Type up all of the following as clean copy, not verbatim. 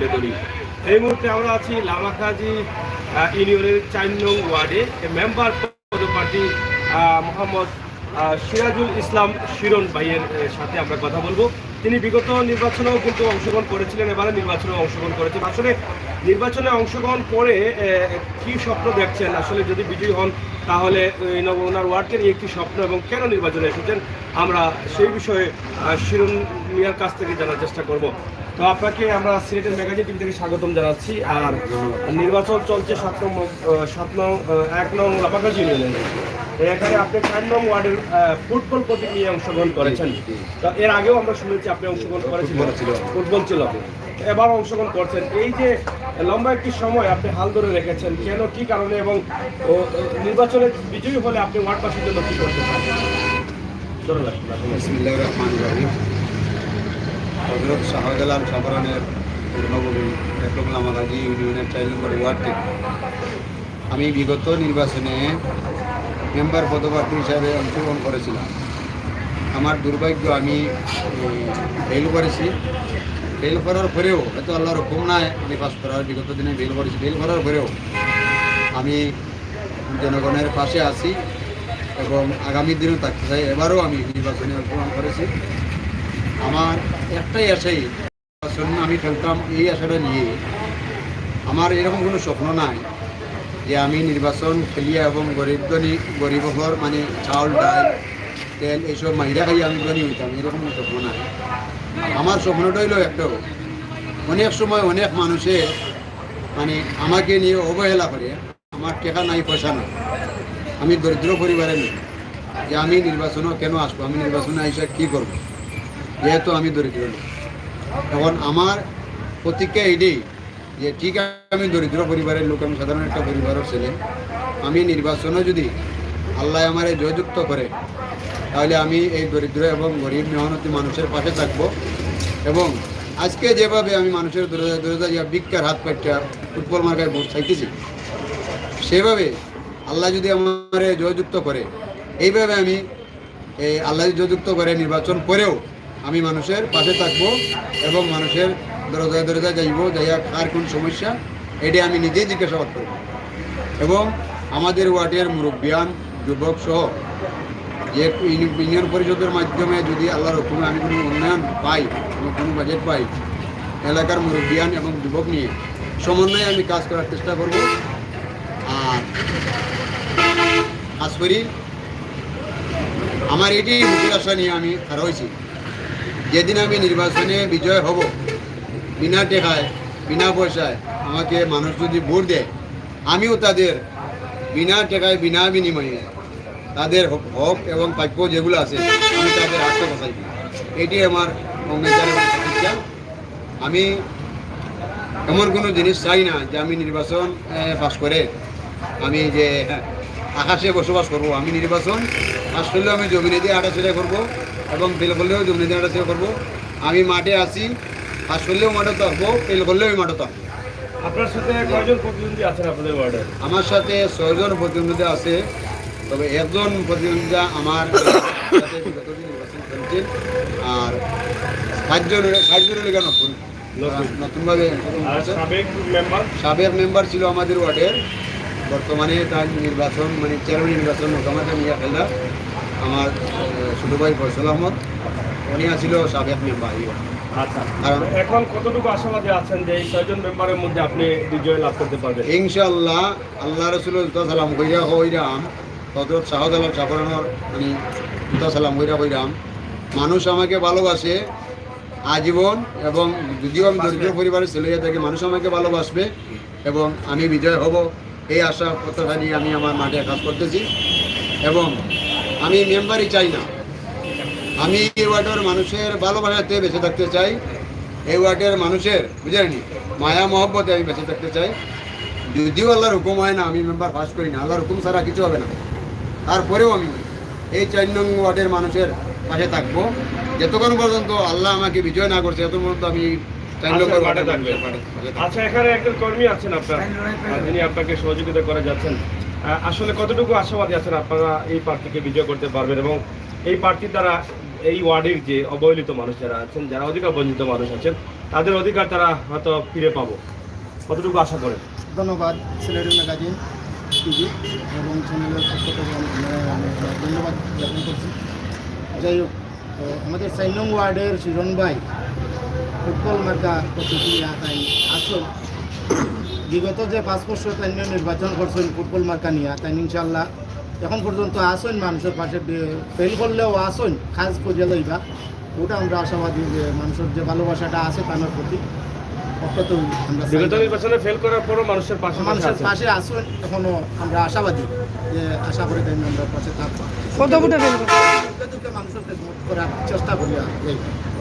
ধরি। এই মুহূর্তে আমরা আছি লামাকাজি ইউনিয়নের ৪ নং ওয়ার্ডে মেম্বার পদপ্রার্থী মোহাম্মদ সিরাজুল ইসলাম শিরন ভাইয়ের সাথে আমরা কথা বলবো। তিনি বিগত নির্বাচনেও কিন্তু অংশগ্রহণ করেছিলেন, এবারে নির্বাচনেও অংশগ্রহণ করেছেন। আসলে নির্বাচনে অংশগ্রহণ করে কি স্বপ্ন দেখছেন, আসলে যদি বিজয়ী হন তাহলে ওনার ওয়ার্ডকে নিয়ে একটি স্বপ্ন এবং কেন নির্বাচনে এসেছেন আমরা সেই বিষয়ে শিরন মিয়ার কাছ থেকে জানার চেষ্টা করব। তো আপনাকে আমরা সিলেটের ম্যাগাজিন টিভি থেকে স্বাগতম জানাচ্ছি। আর নির্বাচন চলছে 1 নং লামাকাজি ইউনিয়নে। এখানে আপনি ৪ নং ওয়ার্ডের ফুটবল প্রতীক নিয়ে অংশগ্রহণ করেছেন। তো এর আগেও আমরা শুনেছি আপনি অংশগ্রহণ করেছিলেন, ফুটবল ছিল, এবার অংশগ্রহণ করছেন। এই যে লম্বা একটি সময় আপনি হাল ধরে রেখেছেন, কেন, কি কারণে, এবং নির্বাচনে বিজয়ী হলে আপনি ওয়ার্ডবাসীর জন্য কি করতে চান? বিসমিল্লাহির রহমানির রহিম। হযরত শাহজালাল সাবরানের পূর্ণভূমি লামাকাজি ইউনিয়নের ৪ নম্বর ওয়ার্ড থেকে আমি বিগত নির্বাচনে মেম্বার পদপ্রার্থী হিসাবে অংশগ্রহণ করেছিলাম। আমার দুর্ভাগ্য, আমি ফেল করেছি। ফেল করার পরেও, হয়তো আল্লাহর হুকুম নাই আমি পাস করার, বিগত দিনে ফেল করেছি। ফেল করার পরেও আমি জনগণের পাশে আছি এবং আগামী দিনেও থাকতে চাই। এবারও আমি নির্বাচনে অংশগ্রহণ করেছি। আমার একটাই আশাই, নির্বাচন আমি খেলতাম এই আশাটা নিয়ে। আমার এরকম কোনো স্বপ্ন নাই যে আমি নির্বাচন খেলিয়া এবং গরিব ঘর মানে চাউল, ডাল, তেল এইসব মাইরা খাইয়ে আমি ধনী হইতাম, এরকম কোনো স্বপ্ন নাই। আমার স্বপ্নটা হইল একটাও, অনেক সময় অনেক মানুষে মানে আমাকে নিয়ে অবহেলা করে। আমার টাকা নাই, পয়সা নাই, আমি দরিদ্র পরিবারে নেই, যে আমি নির্বাচনও কেন আসবো, আমি নির্বাচনে এসে কী করবো, যেহেতু আমি দরিদ্র নেই। তখন আমার প্রতিজ্ঞা এটাই যে ঠিক আছে, আমি দরিদ্র পরিবারের লোক, আমি সাধারণ একটা পরিবারের ছেলে, আমি নির্বাচনে যদি আল্লাহ আমারে জয়যুক্ত করে তাহলে আমি এই দরিদ্র এবং গরিব মেহনতি মানুষের পাশে থাকবো। এবং আজকে যেভাবে আমি মানুষের দরজা ভিক্ষার হাত পাইটা ফুটবল মার্কায় ভোট চাইতেছি, সেভাবে আল্লাহ যদি আমার জয়যুক্ত করে, এইভাবে আমি আল্লাহ জয়যুক্ত করে নির্বাচন করেও আমি মানুষের পাশে থাকবো এবং মানুষের দরজা যাইব, যাইয়া কার কোন সমস্যা এটা আমি নিজেই জিজ্ঞাসাবাদ করব। এবং আমাদের ওয়ার্ডের মুরব্বিয়ান, যুবক সহ যে ইউনিয়ন পরিষদের মাধ্যমে যদি আল্লাহর হুকুমে আমি কোনো উন্নয়ন পাই এবং কোনো বাজেট পাই, এলাকার মুরব্বিয়ান এবং যুবক নিয়ে সমন্বয়ে আমি কাজ করার চেষ্টা করব। আর কাজ করি, আমার এটি মুখের আশা নিয়ে আমি খাড়া হয়েছি। যেদিন আমি নির্বাচনে বিজয় হব, বিনা টেকায় বিনা পয়সায় আমাকে মানুষ যদি ভোট দেয়, আমিও তাদের বিনা টেকায় বিনা বিনিময়ে তাদের হক এবং প্রাপ্য যেগুলো আছে আমি তাদের হাতে বসাই দিই। এটি আমার অঙ্গীকার এবং প্রতিজ্ঞা। আমি এমন কোনো জিনিস চাই না যে আমি নির্বাচন পাস করে আমি যে আকাশে বসবাস করব। আমি নির্বাচন পাস করলেও আমি জমিনে দিয়ে হাঁটাচলা করবো এবং ফেল করলেও জমিনে দিয়ে হাঁটাচলা করবো। আমি মাঠে আছি, পাস করলেও মাঠে থাকবো, ফেল করলেও আমি মাঠে থাকবো। আপনার সাথে কয়জন প্রতিদ্বন্দ্বী আছেন আপনাদের ওয়ার্ডে? আমার সাথে 6 জন প্রতিদ্বন্দ্বী আছে, তবে একজন প্রতিদ্বন্দ্বী আমার সাথে বিগত দিন নির্বাচন করেছেন। আর 5 জনের নতুনভাবে সাবেক মেম্বার ছিল আমাদের ওয়ার্ডের, বর্তমানে তার নির্বাচন মানে চেয়ারম্যান নির্বাচন মোটামুটি নিয়ে ফেলা আমার ছোটো ভাই ফয়সল আহমদ, উনি ছিল সাবেক মেম্বার। আচ্ছা, কারণ এখন কতটুকু আশাবাদী আছেন যে এই 6 জন মেম্বারের মধ্যে আপনি বিজয় লাভ করতে পারবেন? ইনশাআল্লাহ আল্লাহ রসুল্লাহ সালাম হইরাম, হযরত শাহজালাল সাবরানোর মানে সালাম হইরাম, মানুষ আমাকে ভালোবাসে আজীবন। এবং যদিও আমি দরিদ্র পরিবারের ছেলে হয়ে থাকি, মানুষ আমাকে ভালোবাসবে এবং আমি বিজয় হব, এই আশা কথাটা নিয়ে আমি আমার মাঠে কাজ করতেছি। এবং আমি মেম্বারই চাই না, আমি এই ওয়ার্ডের মানুষের ভালোবাসাতে বেঁচে থাকতে চাই। এই ওয়ার্ডের মানুষের বুঝেনি মায়া মহব্বতে আমি বেঁচে থাকতে চাই। যদিও আল্লাহর হুকুম হয় না, আমি মেম্বার পাস করি না, আল্লাহর হুকুম ছাড়া কিছু হবে না। তারপরেও আমি এই 4 নং ওয়ার্ডের মানুষের পাশে থাকবো যতক্ষণ পর্যন্ত আল্লাহ আমাকে বিজয় না করছে, ততক্ষণ পর্যন্ত আমি 4 নং ওয়ার্ডে থাকবো। আচ্ছা, এখানে একজন কর্মী আছেন আপনার, যিনি আপনাকে সহযোগিতা করে যাচ্ছেন। আসলে কতটুকু আশাবাদী আছেন আপনারা এই প্রার্থীকে বিজয় করতে পারবেন এবং এই প্রার্থীর দ্বারা এই ওয়ার্ডের যে অবহেলিত মানুষ যারা আছেন, যারা অধিকার বঞ্চিত মানুষ আছেন, তাদের অধিকার তারা হয়তো ফিরে পাবো, কতটুকু আশা করেন? ধন্যবাদ সিলেটের ম্যাগাজিন টিভি এবং চ্যানেলের পক্ষ থেকে আমি ধন্যবাদ জ্ঞাপন করছি। যাই হোক, তো আমাদের 4 নং ওয়ার্ডের শিরন ভাই ফুটবল মার্কা প্রতিক্রিয়া তাই আসল বিগত যে 5 বছর তাই নির্বাচন করছেন ফুটবল মার্কা নিয়ে, তাই ইনশাল্লাহ এখন পর্যন্ত আসেন মানুষের পাশে, ফেল করলেও আসেন কাজ করিয়া যাইবা। ওটা আমরা আশাবাদী যে মানুষের যে ভালোবাসাটা আছে তার প্রতি অত্যন্ত আমরা বিগত নির্বাচনে ফেল করার পরও মানুষের মানুষের পাশে আসেন, এখনো আমরা আশাবাদী যে আশা করি তাই আমরা পাশে থাকবো। মানুষের করার চেষ্টা করি,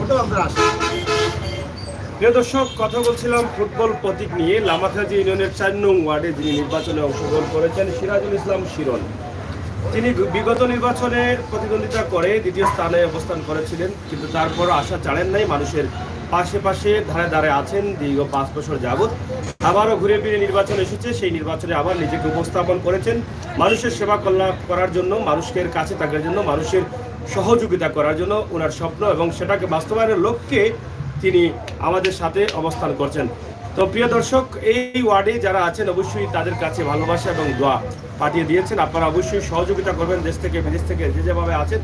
ওটাও আমরা আশা। প্রিয় দর্শক, কথা বলছিলাম ফুটবল প্রতীক নিয়ে। লামাখাজি ইউনিয়নের 4 নং ওয়ার্ডে যিনি নির্বাচনে অংশগ্রহণ করেছেন সিরাজুল ইসলাম শিরন, তিনি বিগত নির্বাচনে প্রতিদ্বন্দ্বিতা করে দ্বিতীয় স্থানে অবস্থান করেছিলেন, কিন্তু তারপর আশা ছাড়েন নাই। মানুষের পাশে পাশে ধারে ধারে আছেন দীর্ঘ 5 বছর যাবৎ। আবারও ঘুরে ফিরে নির্বাচন এসেছে, সেই নির্বাচনে আবার নিজেকে উপস্থাপন করেছেন মানুষের সেবা করার জন্য, মানুষের কাছে থাকার জন্য, মানুষের সহযোগিতা করার জন্য ওনার স্বপ্ন, এবং সেটাকে বাস্তবায়নের লক্ষ্যে তিনি আমাদের সাথে অবস্থান করছেন। তো প্রিয় দর্শক, এই ওয়ার্ডে যারা আছেন অবশ্যই তাদের কাছে ভালোবাসা এবং দোয়া পাঠিয়ে দিয়েছেন। আপনারা অবশ্যই সহযোগিতা করবেন, দেশ থেকে বিদেশ থেকে যে যেভাবে আছেন।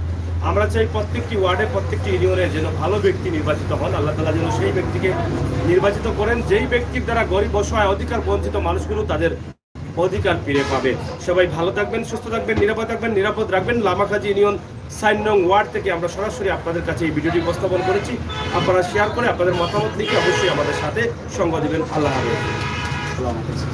আমরা চাই প্রত্যেকটি ওয়ার্ডে প্রত্যেকটি ইউনিয়নে যেন ভালো ব্যক্তি নির্বাচিত হন, আল্লাহ তাআলা যেন সেই ব্যক্তিকে নির্বাচিত করেন যেই ব্যক্তির দ্বারা গরিব অসহায় অধিকার বঞ্চিত মানুষগুলো তাদের অধিকার ফিরে পাবে। সবাই ভালো থাকবেন, সুস্থ থাকবেন, নিরাপদ থাকবেন, নিরাপদ রাখবেন। লামাখাজি ইউনিয়ন 4 নং ওয়ার্ড থেকে আমরা সরাসরি আপনাদের কাছে এই ভিডিওটি উপস্থাপন করেছি। আপনারা শেয়ার করে আপনাদের মতামত লিখে অবশ্যই আমাদের সাথে সঙ্গ দিবেন। আল্লাহ হাফেজ। আসসালামু আলাইকুম।